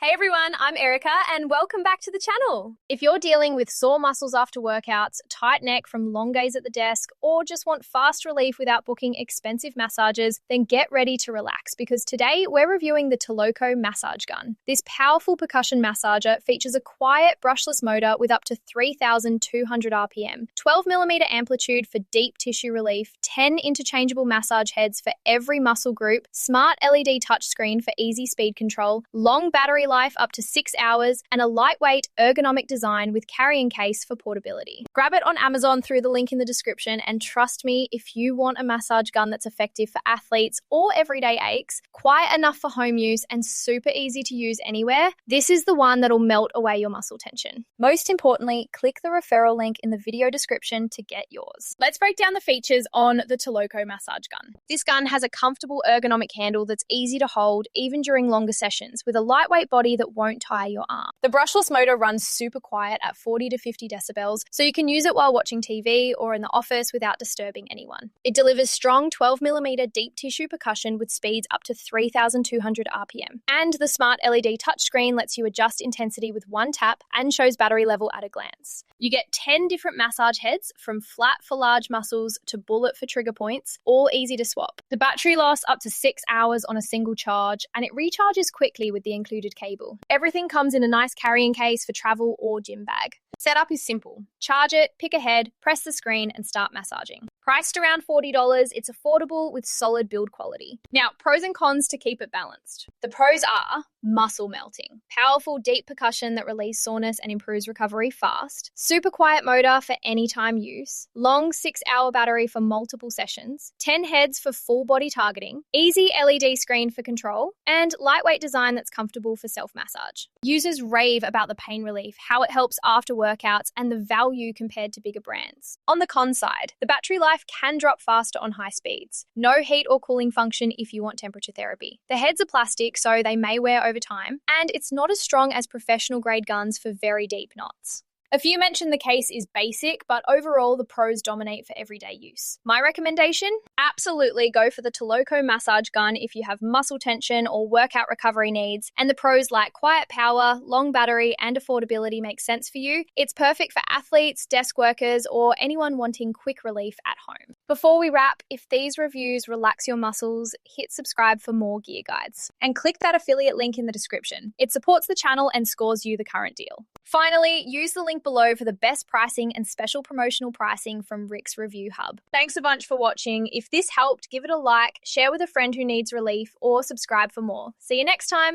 Hey everyone, I'm Erica and welcome back to the channel. If you're dealing with sore muscles after workouts, tight neck from long days at the desk, or just want fast relief without booking expensive massages, then get ready to relax because today we're reviewing the TOLOCO massage gun. This powerful percussion massager features a quiet brushless motor with up to 3,200 RPM, 12mm amplitude for deep tissue relief, 10 interchangeable massage heads for every muscle group, smart LED touchscreen for easy speed control, long battery life up to 6 hours, and a lightweight ergonomic design with carrying case for portability. Grab it on Amazon through the link in the description, and trust me, if you want a massage gun that's effective for athletes or everyday aches, quiet enough for home use and super easy to use anywhere, this is the one that'll melt away your muscle tension. Most importantly, click the referral link in the video description to get yours. Let's break down the features on the TOLOCO massage gun. This gun has a comfortable ergonomic handle that's easy to hold even during longer sessions, with a lightweight body that won't tire your arm. The brushless motor runs super quiet at 40 to 50 decibels, so you can use it while watching TV or in the office without disturbing anyone. It delivers strong 12mm deep tissue percussion with speeds up to 3,200 RPM. And the smart LED touchscreen lets you adjust intensity with one tap and shows battery level at a glance. You get 10 different massage heads, from flat for large muscles to bullet for trigger points, all easy to swap. The battery lasts up to 6 hours on a single charge, and it recharges quickly with the included cable. Everything comes in a nice carrying case for travel or gym bag. Setup is simple. Charge it, pick a head, press the screen, and start massaging. Priced around $40, it's affordable with solid build quality. Now, pros and cons to keep it balanced. The pros are muscle melting, powerful deep percussion that relieves soreness and improves recovery fast, super quiet motor for anytime use, long 6-hour battery for multiple sessions, 10 heads for full body targeting, easy LED screen for control, and lightweight design that's comfortable for self-massage. Users rave about the pain relief, how it helps after workouts, and the value compared to bigger brands. On the con side, the battery life can drop faster on high speeds. No heat or cooling function if you want temperature therapy. The heads are plastic, so they may wear over time, and it's not as strong as professional grade guns for very deep knots. A few mentioned the case is basic, but overall the pros dominate for everyday use. My recommendation? Absolutely go for the TOLOCO massage gun if you have muscle tension or workout recovery needs, and the pros like quiet power, long battery, and affordability make sense for you. It's perfect for athletes, desk workers, or anyone wanting quick relief at home. Before we wrap, if these reviews relax your muscles, hit subscribe for more gear guides. And click that affiliate link in the description. It supports the channel and scores you the current deal. Finally, use the link below for the best pricing and special promotional pricing from Rick's Review Hub. Thanks a bunch for watching. If this helped, give it a like, share with a friend who needs relief, or subscribe for more. See you next time.